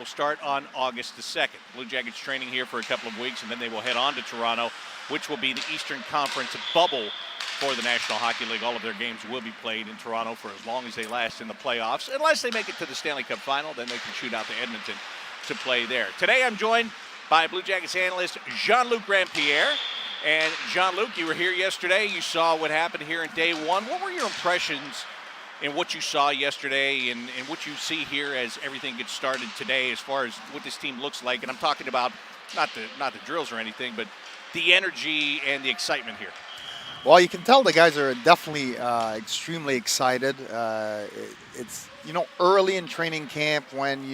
will start on August the 2nd. Blue Jackets training here for a couple of weeks, and then they will head on to Toronto, which will be the Eastern Conference bubble for the National Hockey League. All of their games will be played in Toronto for as long as they last in the playoffs. Unless they make it to the Stanley Cup Final, then they can shoot out to Edmonton to play there. Today I'm joined by Blue Jackets analyst Jean-Luc Grandpierre. And Jean-Luc, you were here yesterday. You saw what happened here in day one. What were your impressions in what you saw yesterday and what you see here as everything gets started today as far as what this team looks like? And I'm talking about not the drills or anything, but the energy and the excitement here. Well, you can tell the guys are definitely extremely excited. It's, early in training camp when,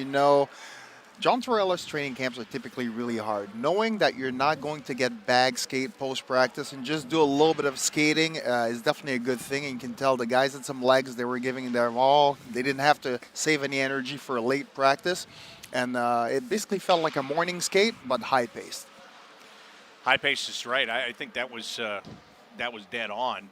John Tortorella's training camps are typically really hard. Knowing that you're not going to get bag skate post-practice and just do a little bit of skating is definitely a good thing. And you can tell the guys had some legs. They were giving them all. They didn't have to save any energy for a late practice. And it basically felt like a morning skate, but high-paced. High-paced is right. I think that was dead on.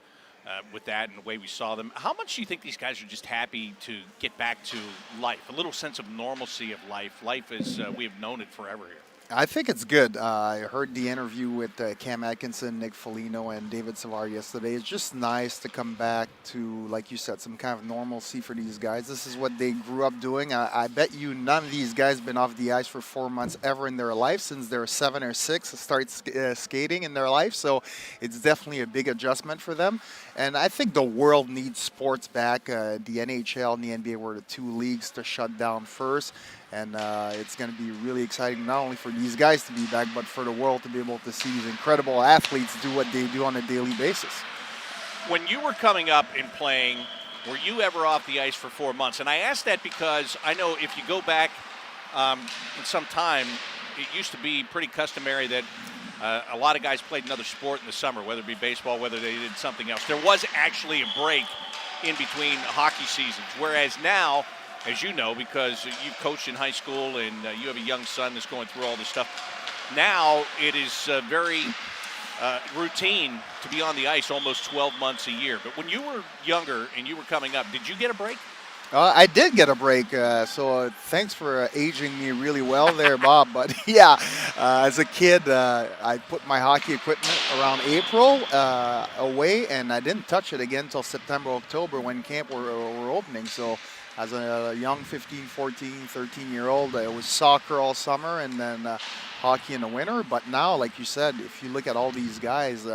With that and the way we saw them. How much do you think these guys are just happy to get back to life, a little sense of normalcy of life? Life as we have known it forever here. I think it's good. I heard the interview with Cam Atkinson, Nick Foligno, and David Savard yesterday. It's just nice to come back to, like you said, some kind of normalcy for these guys. This is what they grew up doing. I bet you none of these guys been off the ice for 4 months ever in their life since they're 7 or 6 to start skating in their life. So it's definitely a big adjustment for them. And I think the world needs sports back. The NHL and the NBA were the two leagues to shut down first. And it's going to be really exciting not only for these guys to be back, but for the world to be able to see these incredible athletes do what they do on a daily basis. When you were coming up and playing, were you ever off the ice for 4 months? And I ask that because I know if you go back in some time, it used to be pretty customary that a lot of guys played another sport in the summer, whether it be baseball, whether they did something else. There was actually a break in between hockey seasons, whereas now, as you know, because you've coached in high school and you have a young son that's going through all this stuff, now it is very routine to be on the ice almost 12 months a year. But when you were younger and you were coming up, did you get a break? I did get a break, so thanks for aging me really well there, Bob. But yeah, as a kid, I put my hockey equipment around April away, and I didn't touch it again until September, October when camp were opening. So as a young 15, 14, 13-year-old, it was soccer all summer and then hockey in the winter. But now, like you said, if you look at all these guys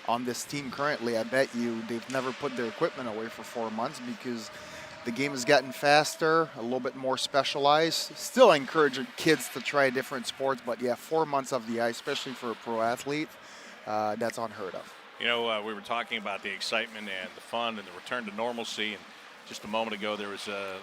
on this team currently, I bet you they've never put their equipment away for 4 months because the game has gotten faster, a little bit more specialized. Still encourage kids to try different sports, but yeah, 4 months off the ice, especially for a pro athlete, that's unheard of. We were talking about the excitement and the fun and the return to normalcy, and just a moment ago there was a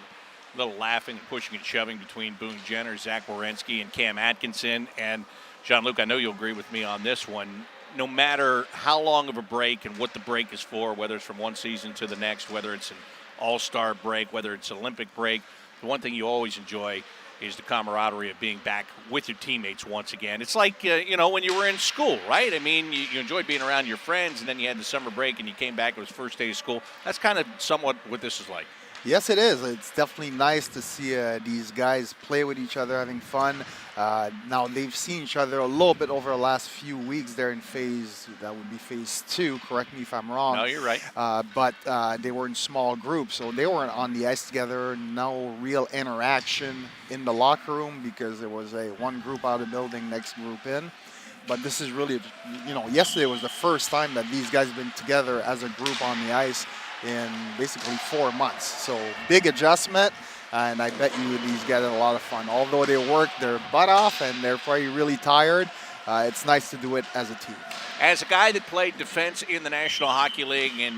little laughing and pushing and shoving between Boone Jenner, Zach Werenski, and Cam Atkinson. And Jean-Luc, I know you'll agree with me on this one. No matter how long of a break and what the break is for, whether it's from one season to the next, whether it's an all-star break, whether it's Olympic break, the one thing you always enjoy is the camaraderie of being back with your teammates once again. It's like, when you were in school, right? I mean, you enjoyed being around your friends, and then you had the summer break, and you came back, it was first day of school. That's kind of somewhat what this is like. Yes, it is. It's definitely nice to see these guys play with each other, having fun. Now, they've seen each other a little bit over the last few weeks. They're in that would be phase 2. Correct me if I'm wrong. No, you're right. But they were in small groups, so they weren't on the ice together. No real interaction in the locker room because there was one group out of the building, next group in. But this is really, yesterday was the first time that these guys have been together as a group on the ice in basically 4 months. So big adjustment, and I bet you these guys had a lot of fun. Although they worked their butt off and they're probably really tired, it's nice to do it as a team. As a guy that played defense in the National Hockey League and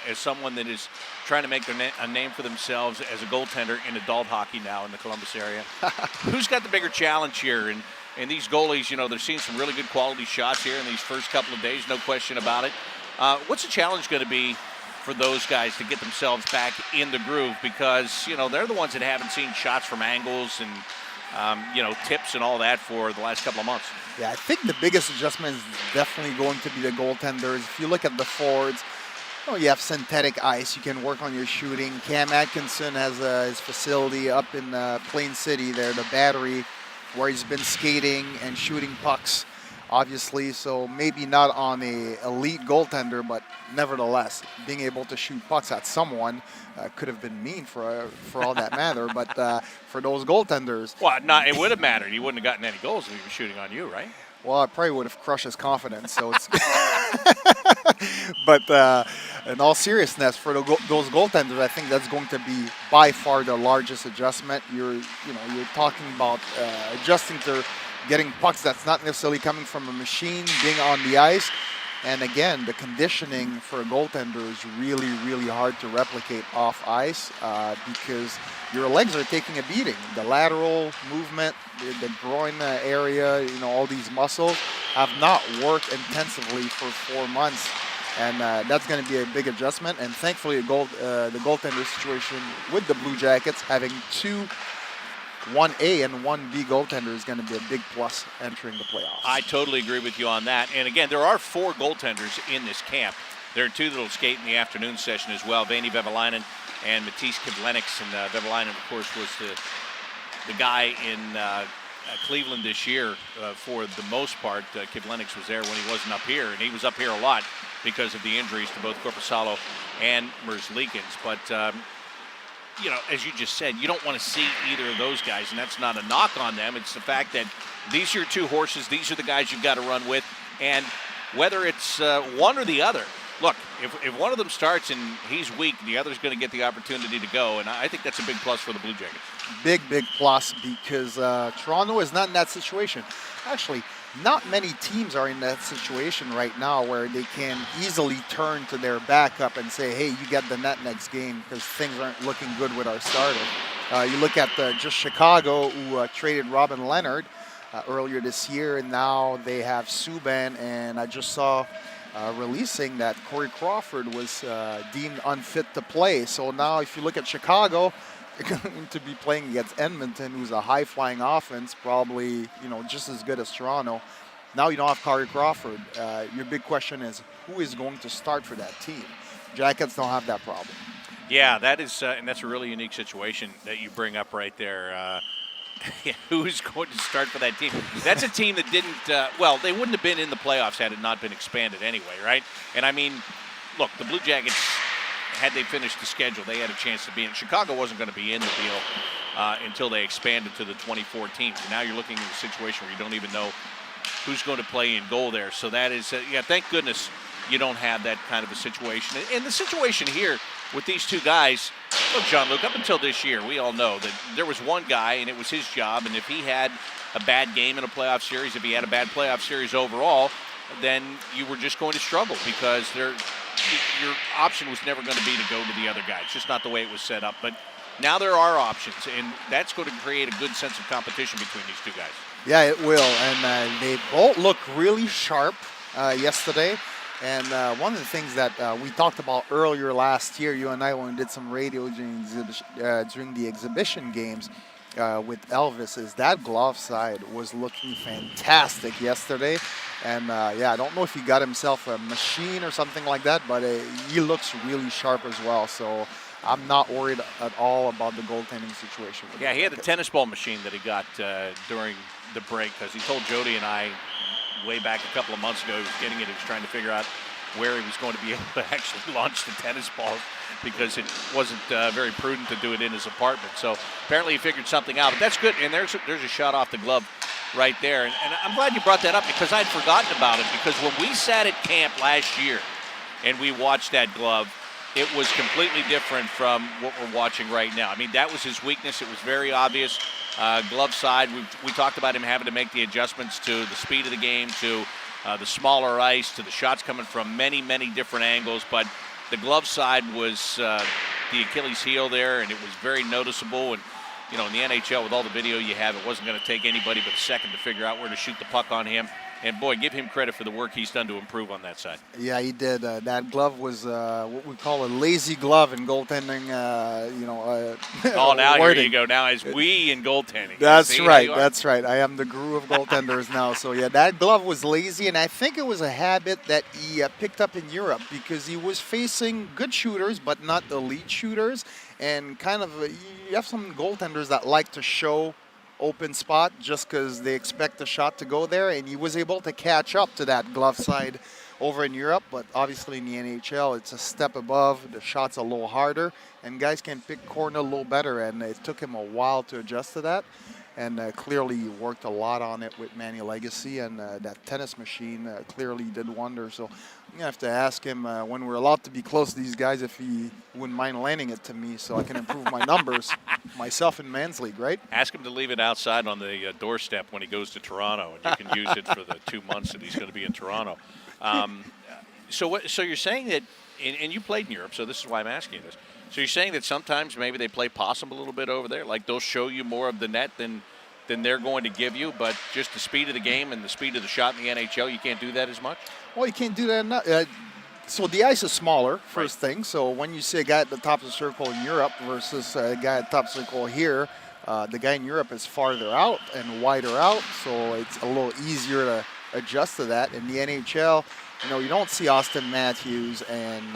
as someone that is trying to make a name for themselves as a goaltender in adult hockey now in the Columbus area, who's got the bigger challenge here? And these goalies, they're seeing some really good quality shots here in these first couple of days, no question about it. What's the challenge going to be for those guys to get themselves back in the groove? Because, they're the ones that haven't seen shots from angles and, tips and all that for the last couple of months. Yeah, I think the biggest adjustment is definitely going to be the goaltenders. If you look at the forwards, Oh, you have synthetic ice. You can work on your shooting. Cam Atkinson has his facility up in Plain City there, the Battery, where he's been skating and shooting pucks, obviously. So maybe not on a elite goaltender, but nevertheless, being able to shoot pucks at someone could have been mean for all that matter. But for those goaltenders, Well, it would have mattered. He wouldn't have gotten any goals if he was shooting on you, right? well, I probably would have crushed his confidence. So it's, but in all seriousness, for those goaltenders, I think that's going to be by far the largest adjustment. You're talking about adjusting to getting pucks that's not necessarily coming from a machine, being on the ice. And again, the conditioning for a goaltender is really, really hard to replicate off ice because your legs are taking a beating. The lateral movement, the groin area, all these muscles have not worked intensively for 4 months. And that's going to be a big adjustment. And thankfully, the goaltender situation with the Blue Jackets, having two 1A and 1B goaltender is going to be a big plus entering the playoffs. I totally agree with you on that. And again, there are 4 goaltenders in this camp. There are 2 that will skate in the afternoon session as well, Vaini Vevalainen and Matisse Kivlenieks. And Vevalainen, of course, was the guy in Cleveland this year for the most part. Kivlenieks was there when he wasn't up here, and he was up here a lot because of the injuries to both Korpisalo and Merzlikins. But as you just said, you don't want to see either of those guys, and that's not a knock on them. It's the fact that these are your 2 horses. These are the guys you've got to run with, and whether it's one or the other, look, if one of them starts and he's weak, the other's going to get the opportunity to go, and I think that's a big plus for the Blue Jackets. Big plus because Toronto is not in that situation. Actually, not many teams are in that situation right now where they can easily turn to their backup and say, hey, you get the net next game because things aren't looking good with our starter. You look at just Chicago, who traded Robin Leonard earlier this year, and now they have Subban, and I just saw releasing that Corey Crawford was deemed unfit to play. So now if you look at Chicago, you're going to be playing against Edmonton, who's a high-flying offense, probably just as good as Toronto. Now you don't have Corey Crawford. Your big question is, who is going to start for that team? Jackets don't have that problem. Yeah, that is, and that's a really unique situation that you bring up right there. Who's going to start for that team? That's a team that didn't, they wouldn't have been in the playoffs had it not been expanded anyway, right? And I mean, look, the Blue Jackets, had they finished the schedule, they had a chance to be in. Chicago wasn't going to be in the deal until they expanded to the 24 teams. And now you're looking at a situation where you don't even know who's going to play in goal there. So that is, thank goodness you don't have that kind of a situation. And the situation here with these 2 guys, look, Jean-Luc, up until this year, we all know that there was one guy, and it was his job. And if he had a bad game in a playoff series, if he had a bad playoff series overall, then you were just going to struggle because your option was never going to be to go to the other guy. It's just not the way it was set up. But now there are options, and that's going to create a good sense of competition between these 2 guys. Yeah, it will. And they both look really sharp yesterday. And one of the things that we talked about earlier last year, you and I, when we did some radio during the exhibition games with Elvis, is that glove side was looking fantastic yesterday. And, I don't know if he got himself a machine or something like that, but he looks really sharp as well. So I'm not worried at all about the goaltending situation. Yeah, he had a tennis ball machine that he got during the break because he told Jody and I way back a couple of months ago he was getting it. He was trying to figure out where he was going to be able to actually launch the tennis balls because it wasn't very prudent to do it in his apartment. So apparently he figured something out. But that's good. And there's a shot off the glove right there. And I'm glad you brought that up because I'd forgotten about it because when we sat at camp last year and we watched that glove, it was completely different from what we're watching right now. I mean, that was his weakness. It was very obvious. Glove side, we talked about him having to make the adjustments to the speed of the game, to the smaller ice, to the shots coming from many, many different angles. But the glove side was the Achilles heel there, and it was very noticeable. And in the NHL, with all the video you have, it wasn't going to take anybody but a second to figure out where to shoot the puck on him. And, boy, give him credit for the work he's done to improve on that side. Yeah, he did. That glove was what we call a lazy glove in goaltending. Oh, now here wording. you go. Now as we in goaltending. That's See, right. That's right. I am the guru of goaltenders now. So, yeah, that glove was lazy, and I think it was a habit that he picked up in Europe because he was facing good shooters but not elite shooters. And kind of you have some goaltenders that like to show open spot just because they expect the shot to go there, and he was able to catch up to that glove side over in Europe. But obviously in the NHL, it's a step above. The shot's a little harder, and guys can pick corner a little better, and it took him a while to adjust to that. And clearly he worked a lot on it with Manny Legacy, and that tennis machine clearly did wonders. So I'm going to have to ask him when we're allowed to be close to these guys if he wouldn't mind lending it to me so I can improve my numbers myself in Men's League, right? Ask him to leave it outside on the doorstep when he goes to Toronto, and you can use it for the 2 months that he's going to be in Toronto. So you're saying that, and you played in Europe, so this is why I'm asking you this. So you're saying that sometimes maybe they play possum a little bit over there, like they'll show you more of the net than they're going to give you, but just the speed of the game and the speed of the shot in the NHL, you can't do that as much? Well, you can't do that. So the ice is smaller, first thing. So when you see a guy at the top of the circle in Europe versus a guy at the top of the circle here, the guy in Europe is farther out and wider out, so it's a little easier to adjust to that. In the NHL, you don't see Austin Matthews and,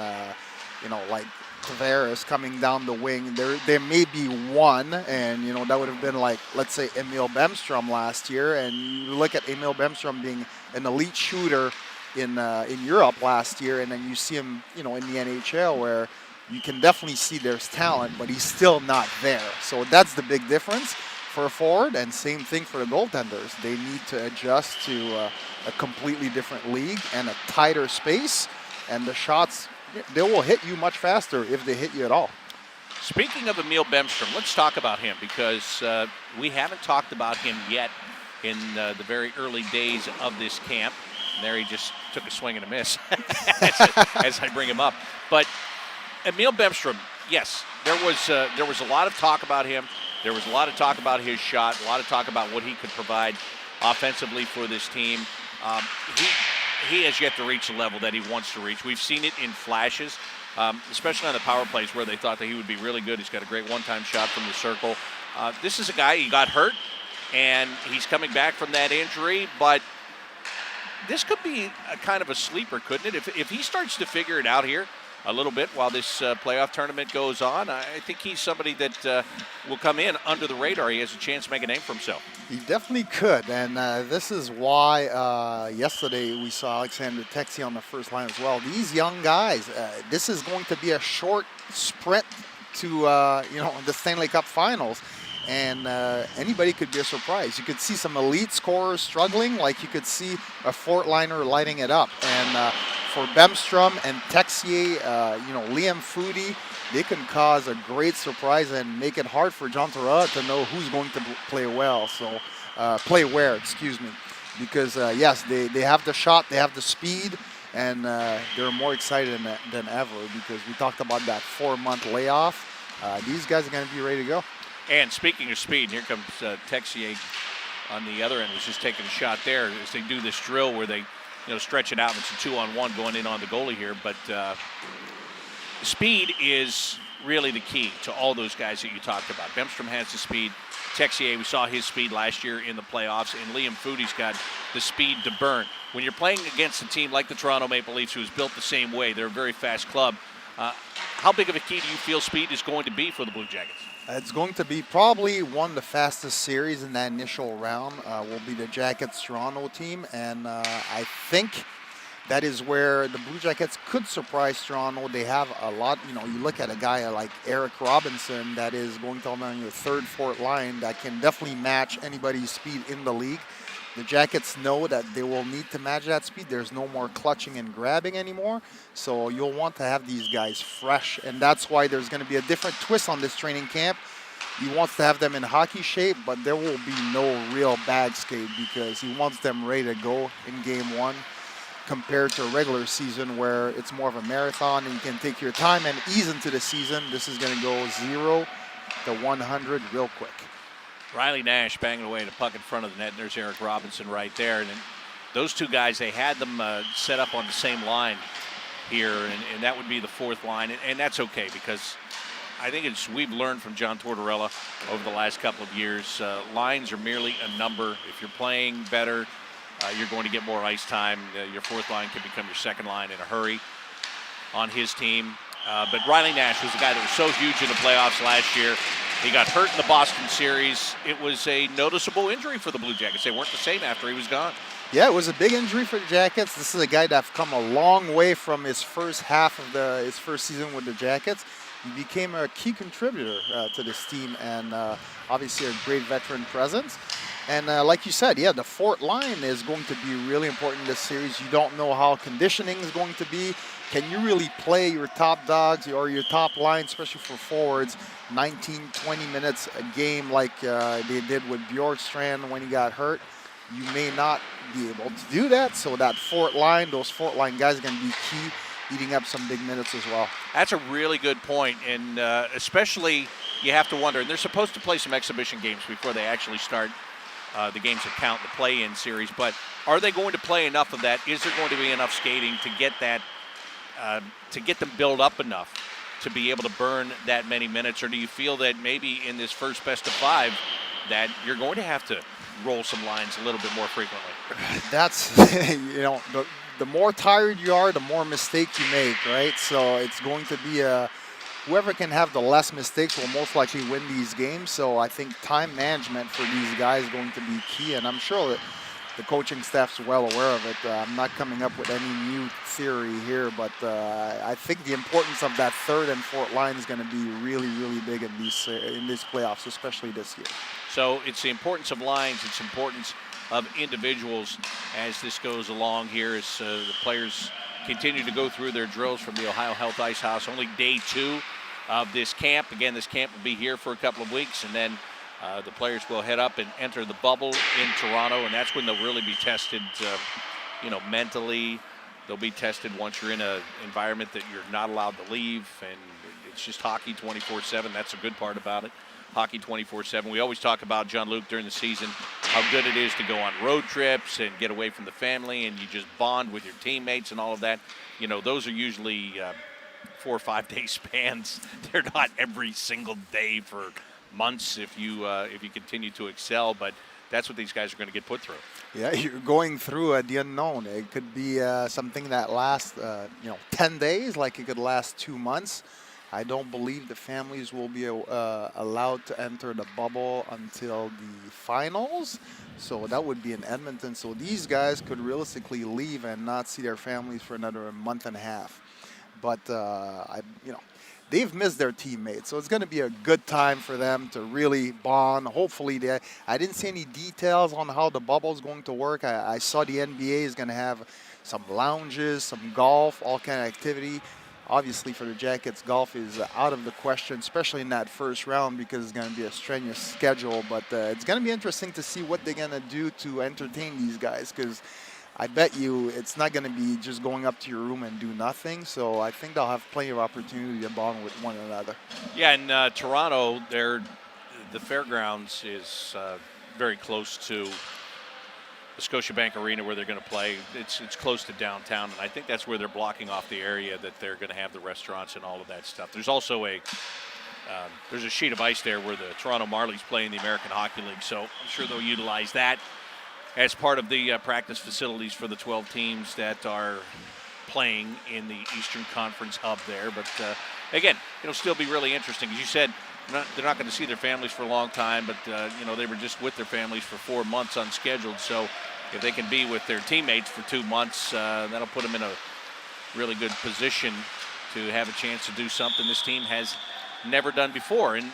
like Tavares coming down the wing. There may be one, and, that would have been like, let's say, Emil Bemstrom last year. And you look at Emil Bemstrom being an elite shooter in Europe last year, and then you see him, in the NHL where you can definitely see there's talent, but he's still not there. So that's the big difference for a forward, and same thing for the goaltenders. They need to adjust to a completely different league and a tighter space, and the shots, they will hit you much faster if they hit you at all. Speaking of Emil Bemstrom, let's talk about him because we haven't talked about him yet in the very early days of this camp. And there he just took a swing and a miss as I bring him up. But Emil Bemstrom, yes, there was a lot of talk about him. There was a lot of talk about his shot, a lot of talk about what he could provide offensively for this team. He has yet to reach the level that he wants to reach. We've seen it in flashes, especially on the power plays where they thought that he would be really good. He's got a great one-time shot from the circle. This is a guy, he got hurt, and he's coming back from that injury, but this could be a kind of a sleeper, couldn't it? If he starts to figure it out here a little bit while this playoff tournament goes on, I think he's somebody that will come in under the radar. He has a chance to make a name for himself. He definitely could, and this is why yesterday we saw Alexander Texier on the first line as well. These young guys, this is going to be a short sprint to the Stanley Cup Finals, and anybody could be a surprise. You could see some elite scorers struggling, like you could see a Fort-liner lighting it up, and for Bemstrom and Texier, Liam Foudy, they can cause a great surprise and make it hard for John Tortora to know who's going to play well. So, play where, excuse me. Because, yes, they have the shot, they have the speed, and they're more excited than ever because we talked about that 4-month layoff. These guys are going to be ready to go. And speaking of speed, here comes Texier on the other end, was just taking a shot there as they do this drill where they stretch it out, and it's a 2-on-1 going in on the goalie here. But speed is really the key to all those guys that you talked about. Bemstrom has the speed. Texier, we saw his speed last year in the playoffs, and Liam Foudy's got the speed to burn. When you're playing against a team like the Toronto Maple Leafs, who is built the same way, they're a very fast club, how big of a key do you feel speed is going to be for the Blue Jackets? It's going to be probably one of the fastest series in that initial round will be the Jackets-Toronto team, and I think that is where the Blue Jackets could surprise Toronto. They have a lot, you look at a guy like Eric Robinson that is going to be on your third, fourth line that can definitely match anybody's speed in the league. The Jackets know that they will need to match that speed. There's no more clutching and grabbing anymore. So you'll want to have these guys fresh. And that's why there's going to be a different twist on this training camp. He wants to have them in hockey shape, but there will be no real bag skate because he wants them ready to go in game one compared to a regular season where it's more of a marathon and you can take your time and ease into the season. This is going to go 0 to 100 real quick. Riley Nash banging away at a puck in front of the net. And there's Eric Robinson right there. And then those two guys, they had them set up on the same line here, and that would be the fourth line. And that's okay, because I think we've learned from John Tortorella over the last couple of years, lines are merely a number. If you're playing better, you're going to get more ice time. Your fourth line can become your second line in a hurry on his team. But Riley Nash was a guy that was so huge in the playoffs last year. He got hurt in the Boston series. It was a noticeable injury for the Blue Jackets. They weren't the same after he was gone. Yeah, it was a big injury for the Jackets. This is a guy that's come a long way from his first half of his first season with the Jackets. He became a key contributor to this team, and obviously a great veteran presence. And like you said, yeah, the fourth line is going to be really important in this series. You don't know how conditioning is going to be. Can you really play your top dogs or your top line, especially for forwards, 19, 20 minutes a game like they did with Bjorkstrand when he got hurt? You may not be able to do that. So that fourth line, those fourth line guys are going to be key, eating up some big minutes as well. That's a really good point, and especially you have to wonder, and they're supposed to play some exhibition games before they actually start the games that count, the play-in series, but are they going to play enough of that? Is there going to be enough skating to get that, to get them built up enough to be able to burn that many minutes, or do you feel that maybe in this first best of five that you're going to have to roll some lines a little bit more frequently? That's, the more tired you are, the more mistakes you make, right? So it's going to be whoever can have the less mistakes will most likely win these games. So I think time management for these guys is going to be key, and I'm sure that the coaching staff's well aware of it. I'm not coming up with any new theory here, but I think the importance of that third and fourth line is going to be really, really big in these playoffs, especially this year. So it's the importance of lines, it's importance of individuals as this goes along here, as the players continue to go through their drills from the OhioHealth Ice House. Only day 2 of this camp. Again, this camp will be here for a couple of weeks, and then the players will head up and enter the bubble in Toronto, and that's when they'll really be tested, mentally. They'll be tested once you're in an environment that you're not allowed to leave, and it's just hockey 24/7. That's a good part about it. Hockey 24/7. We always talk about, John Luke, during the season, how good it is to go on road trips and get away from the family, and you just bond with your teammates and all of that. Those are usually 4 or 5 day spans. They're not every single day for months if you continue to excel, but that's what these guys are going to get put through. Yeah, you're going through the unknown. It could be something that lasts 10 days, like it could last 2 months. I don't believe the families will be allowed to enter the bubble until the finals. So that would be in Edmonton. So these guys could realistically leave and not see their families for another month and a half. But they've missed their teammates, so it's going to be a good time for them to really bond. Hopefully, I didn't see any details on how the bubble is going to work. I saw the NBA is going to have some lounges, some golf, all kind of activity. Obviously, for the Jackets, golf is out of the question, especially in that first round, because it's going to be a strenuous schedule. But it's going to be interesting to see what they're going to do to entertain these guys, because I bet you it's not going to be just going up to your room and do nothing. So I think they'll have plenty of opportunity to bond with one another. Yeah, in Toronto, the fairgrounds is very close to the Scotiabank Arena where they're going to play. It's close to downtown, and I think that's where they're blocking off the area that they're going to have the restaurants and all of that stuff. There's also there's a sheet of ice there where the Toronto Marlies play in the American Hockey League, so I'm sure they'll utilize that as part of the practice facilities for the 12 teams that are playing in the Eastern Conference hub there. But again, it'll still be really interesting. As you said, they're not going to see their families for a long time, but they were just with their families for 4 months unscheduled. So if they can be with their teammates for 2 months, that'll put them in a really good position to have a chance to do something this team has never done before. And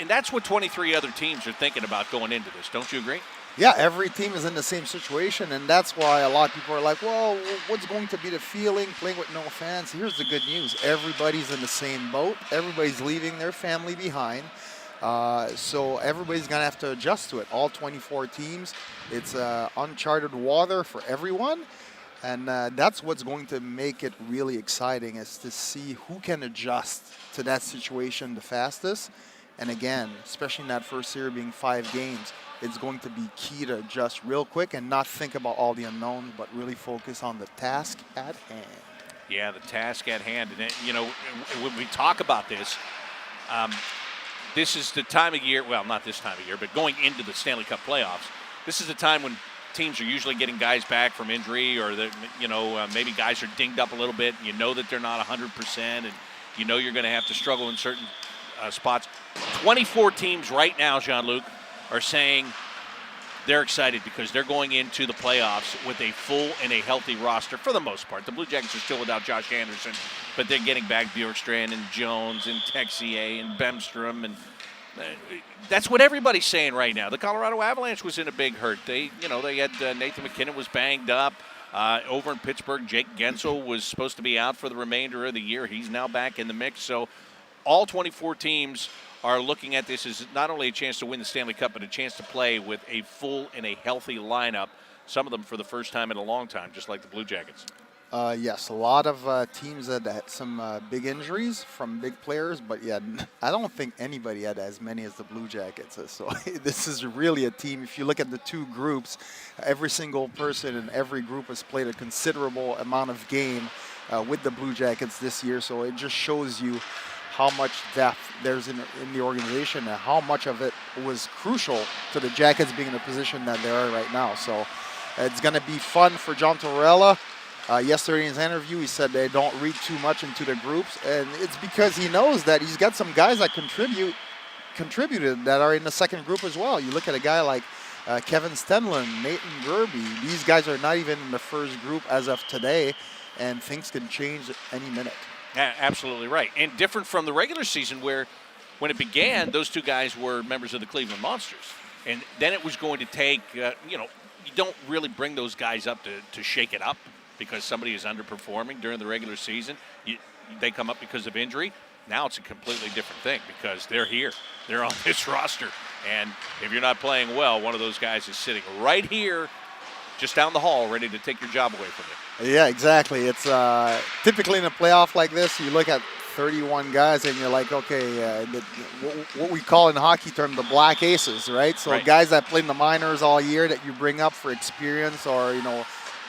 that's what 23 other teams are thinking about going into this. Don't you agree? Yeah, every team is in the same situation, and that's why a lot of people are like, well, what's going to be the feeling playing with no fans? Here's the good news. Everybody's in the same boat. Everybody's leaving their family behind. So everybody's going to have to adjust to it. All 24 teams. It's uncharted water for everyone. And that's what's going to make it really exciting, is to see who can adjust to that situation the fastest. And again, especially in that first series being 5 games, it's going to be key to adjust real quick and not think about all the unknowns, but really focus on the task at hand. Yeah, the task at hand. And, when we talk about this, this is the time of year, well, not this time of year, but going into the Stanley Cup playoffs, this is the time when teams are usually getting guys back from injury, or maybe guys are dinged up a little bit, and you know that they're not 100%, and you know you're going to have to struggle in certain spots. 24 teams right now, Jean-Luc, are saying they're excited because they're going into the playoffs with a full and a healthy roster for the most part. The Blue Jackets are still without Josh Anderson, but they're getting back Bjorkstrand and Jones and Texier and Bemstrom, and that's what everybody's saying right now. The Colorado Avalanche was in a big hurt. They had Nathan McKinnon was banged up. Over in Pittsburgh, Jake Gensel was supposed to be out for the remainder of the year. He's now back in the mix. So all 24 teams are looking at this as not only a chance to win the Stanley Cup, but a chance to play with a full and a healthy lineup, some of them for the first time in a long time, just like the Blue Jackets. Yes, a lot of teams had some big injuries from big players, but yeah, I don't think anybody had as many as the Blue Jackets. So this is really a team. If you look at the 2 groups, every single person in every group has played a considerable amount of game with the Blue Jackets this year. So it just shows you how much depth there's in the organization and how much of it was crucial to the Jackets being in the position that they are right now. So it's going to be fun for John Tortorella. Yesterday in his interview, he said they don't read too much into the groups, and it's because he knows that he's got some guys that contributed that are in the second group as well. You look at a guy like Kevin Stenlund, Nathan Gerby. These guys are not even in the first group as of today, and things can change any minute. Yeah, absolutely right. And different from the regular season where when it began, those 2 guys were members of the Cleveland Monsters. And then it was going to take, you don't really bring those guys up to shake it up because somebody is underperforming during the regular season. They come up because of injury. Now it's a completely different thing because they're here. They're on this roster. And if you're not playing well, one of those guys is sitting right here just down the hall ready to take your job away from you. Yeah, exactly. It's typically in a playoff like this, you look at 31 guys and you're like, okay, what we call in hockey term the black aces, right? So right. Guys that played in the minors all year that you bring up for experience or,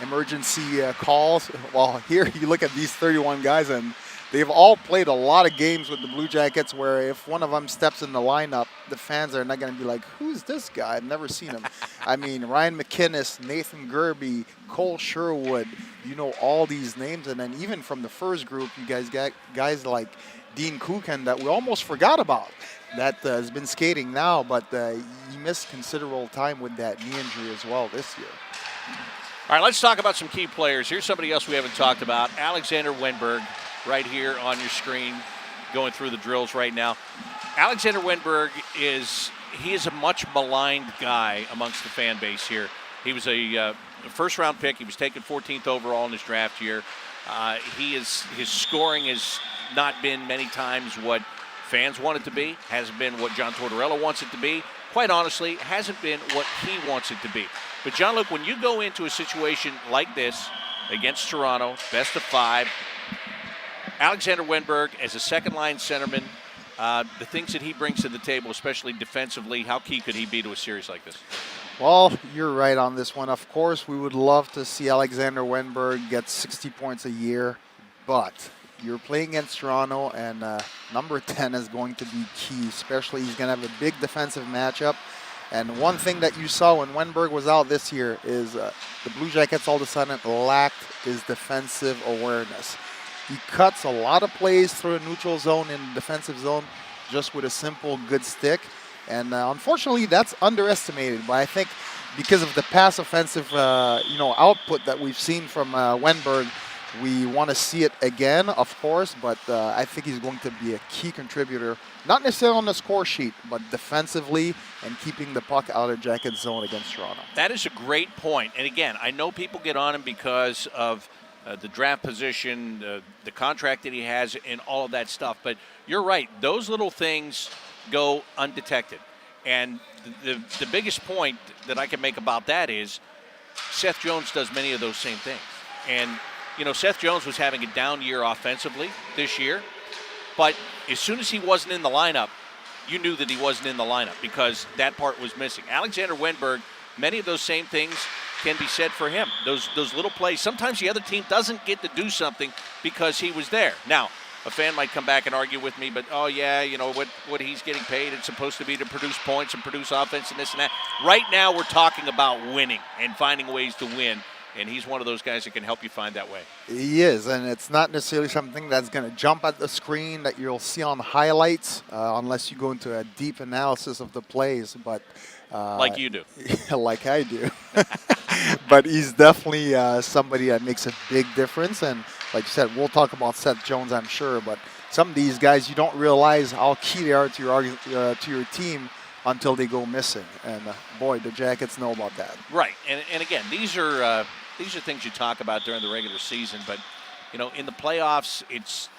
emergency calls. Well, here you look at these 31 guys and they've all played a lot of games with the Blue Jackets where if one of them steps in the lineup, the fans are not going to be like, who's this guy? I've never seen him. I mean, Ryan McInnes, Nathan Gerby, Cole Sherwood, all these names. And then even from the first group, you guys got guys like Dean Kukan that we almost forgot about that has been skating now, but he missed considerable time with that knee injury as well this year. All right, let's talk about some key players. Here's somebody else we haven't talked about, Alexander Wenberg, right here on your screen, going through the drills right now. Alexander Wenberg is a much maligned guy amongst the fan base here. He was a first-round pick. He was taken 14th overall in his draft year. His scoring has not been many times what fans want it to be, hasn't been what John Tortorella wants it to be. Quite honestly, hasn't been what he wants it to be. But Jean-Luc, when you go into a situation like this against Toronto, best of 5, Alexander Wenberg as a second-line centerman, the things that he brings to the table, especially defensively, how key could he be to a series like this? Well, you're right on this one. Of course, we would love to see Alexander Wenberg get 60 points a year, but you're playing against Toronto, and number 10 is going to be key, especially he's going to have a big defensive matchup. And one thing that you saw when Wenberg was out this year is the Blue Jackets all of a sudden lacked his defensive awareness. He cuts a lot of plays through a neutral zone and defensive zone just with a simple, good stick. And unfortunately, that's underestimated. But I think because of the pass offensive, output that we've seen from Wenberg, we want to see it again, of course. But I think he's going to be a key contributor, not necessarily on the score sheet, but defensively and keeping the puck out of Jacket zone against Toronto. That is a great point. And again, I know people get on him because of the draft position, the contract that he has, and all of that stuff. But you're right. Those little things go undetected. And the biggest point that I can make about that is Seth Jones does many of those same things. And, Seth Jones was having a down year offensively this year. But as soon as he wasn't in the lineup, you knew that he wasn't in the lineup because that part was missing. Alexander Wenberg, many of those same things can be said for him. Those little plays. Sometimes the other team doesn't get to do something because he was there. Now, a fan might come back and argue with me, but, oh, yeah, you know, what he's getting paid, it's supposed to be to produce points and produce offense and this and that. Right now we're talking about winning and finding ways to win, and he's one of those guys that can help you find that way. He is, and it's not necessarily something that's going to jump at the screen that you'll see on highlights unless you go into a deep analysis of the plays. But like you do. Like I do. But he's definitely somebody that makes a big difference. And like you said, we'll talk about Seth Jones, I'm sure. But some of these guys, you don't realize how key they are to your team until they go missing. And boy, the Jackets know about that. Right. And again, these are things you talk about during the regular season. But, you know, in the playoffs, it's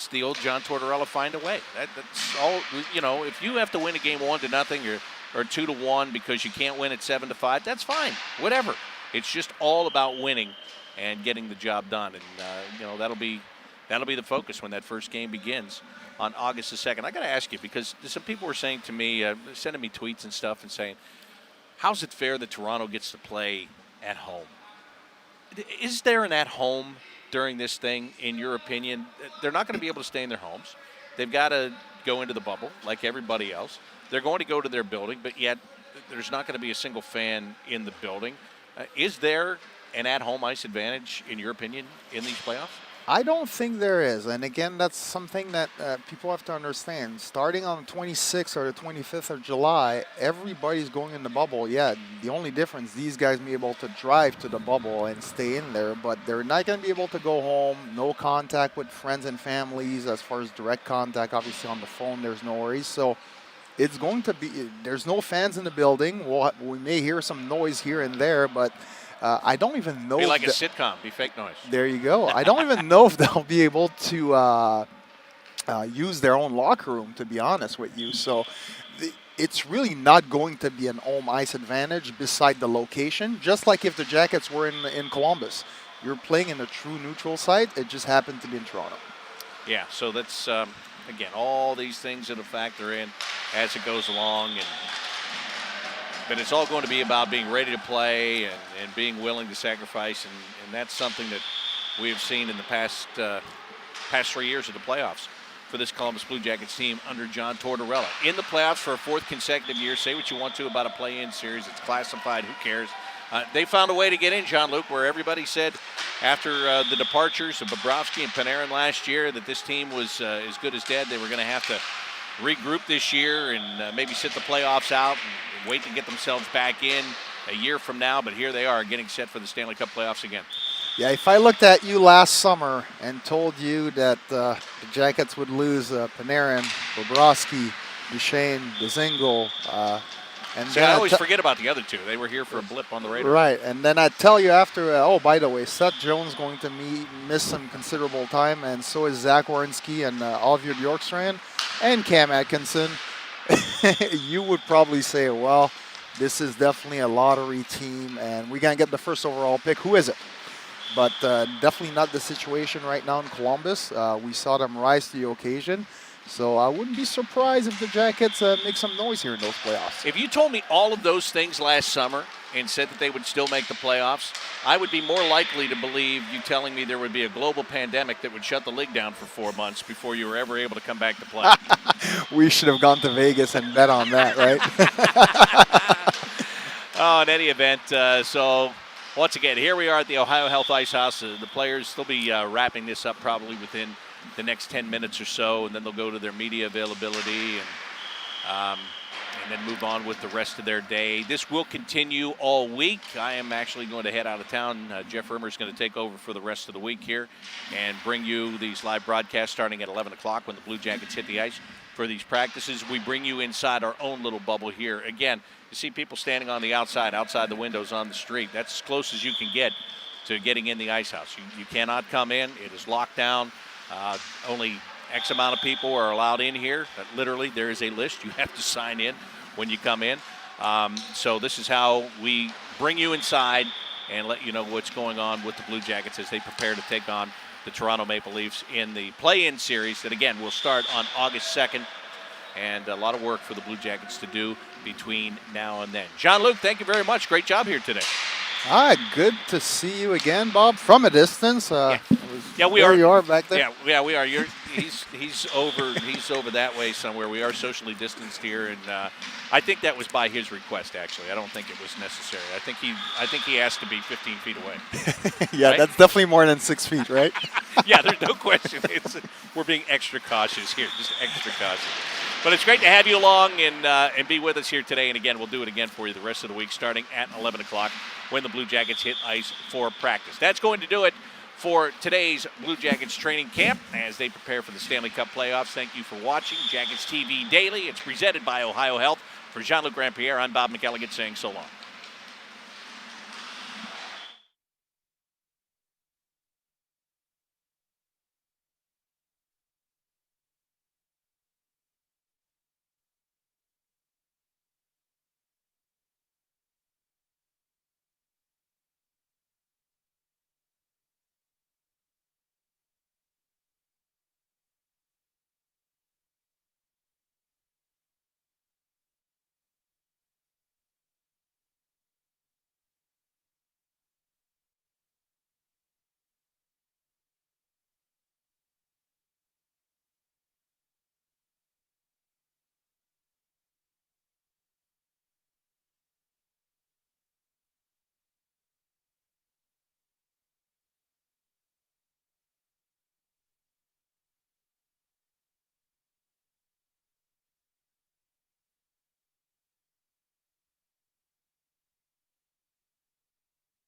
the old John Tortorella find a way. That's all. You know, if you have to win a game 1-0 or 2-1 because you can't win at 7-5, that's fine. Whatever. It's just all about winning and getting the job done. And you know, that'll be the focus when that first game begins on August the 2nd. I got to ask you, because some people were saying to me, sending me tweets and stuff and saying, how's it fair that Toronto gets to play at home? Is there an at home during this thing, in your opinion? They're not going to be able to stay in their homes. They've got to go into the bubble like everybody else. They're going to go to their building, but yet there's not going to be a single fan in the building. Is there an at-home ice advantage, in your opinion, in these playoffs? I don't think there is. And again, that's something that people have to understand. Starting on the 26th or the 25th of July, everybody's going in the bubble. Yeah, the only difference, these guys may be able to drive to the bubble and stay in there, but they're not going to be able to go home. No contact with friends and families as far as direct contact. Obviously on the phone, there's no worries. So it's going to be, there's no fans in the building. We may hear some noise here and there, but I don't even know. Be like a sitcom, be fake noise. There you go. I don't even know if they'll be able to use their own locker room, to be honest with you. So it's really not going to be an home ice advantage beside the location, just like if the Jackets were in Columbus. You're playing in a true neutral site. It just happened to be in Toronto. Yeah, so that's, again, all these things that'll factor in as it goes along. But it's all going to be about being ready to play and being willing to sacrifice, and that's something that we have seen in the past 3 years of the playoffs for this Columbus Blue Jackets team under John Tortorella. In the playoffs for a fourth consecutive year. Say what you want to about a play-in series. It's classified. Who cares? They found a way to get in, Jean-Luc, where everybody said after the departures of Bobrovsky and Panarin last year that this team was as good as dead. They were going to have to regroup this year and maybe sit the playoffs out and wait to get themselves back in a year from now. But here they are getting set for the Stanley Cup playoffs again. Yeah, if I looked at you last summer and told you that the Jackets would lose Panarin, Bobrovsky, Duchesne, Dzingel, and I always forget about the other two. They were here for a blip on the radar. Right, and then I tell you after, oh, by the way, Seth Jones going to miss some considerable time, and so is Zach Werenski and Olivier Bjorkstrand and Cam Atkinson. You would probably say, well, this is definitely a lottery team, and we're going to get the first overall pick. Who is it? But definitely not the situation right now in Columbus. We saw them rise to the occasion. So I wouldn't be surprised if the Jackets make some noise here in those playoffs. If you told me all of those things last summer and said that they would still make the playoffs, I would be more likely to believe you telling me there would be a global pandemic that would shut the league down for 4 months before you were ever able to come back to play. We should have gone to Vegas and bet on that, right? Oh, in any event, so once again, here we are at the OhioHealth Ice House. The players, they'll be wrapping this up probably within the next 10 minutes or so, and then they'll go to their media availability and then move on with the rest of their day. This will continue all week. I am actually going to head out of town. Jeff Rimmer is going to take over for the rest of the week here and bring you these live broadcasts starting at 11 o'clock when the Blue Jackets hit the ice for these practices. We bring you inside our own little bubble here. Again, you see people standing on the outside the windows on the street. That's as close as you can get to getting in the ice house. You cannot come in. It is locked down. Only X amount of people are allowed in here. Literally, there is a list. You have to sign in when you come in. So this is how we bring you inside and let you know what's going on with the Blue Jackets as they prepare to take on the Toronto Maple Leafs in the play-in series that, again, will start on August 2nd and a lot of work for the Blue Jackets to do between now and then. Jean-Luc, thank you very much. Great job here today. All right, good to see you again, Bob, from a distance. Yeah, we there are. You are back there. Yeah, we are. He's over that way somewhere. We are socially distanced here, and I think that was by his request. Actually, I don't think it was necessary. I think he asked to be 15 feet away. Yeah, right? That's definitely more than 6 feet, right? Yeah, there's no question. We're being extra cautious here, just extra cautious. But it's great to have you along and be with us here today. And again, we'll do it again for you the rest of the week, starting at 11 o'clock when the Blue Jackets hit ice for practice. That's going to do it for today's Blue Jackets training camp as they prepare for the Stanley Cup playoffs. Thank you for watching Jackets TV Daily. It's presented by OhioHealth. For Jean-Luc Grandpierre, I'm Bob McElligott saying so long.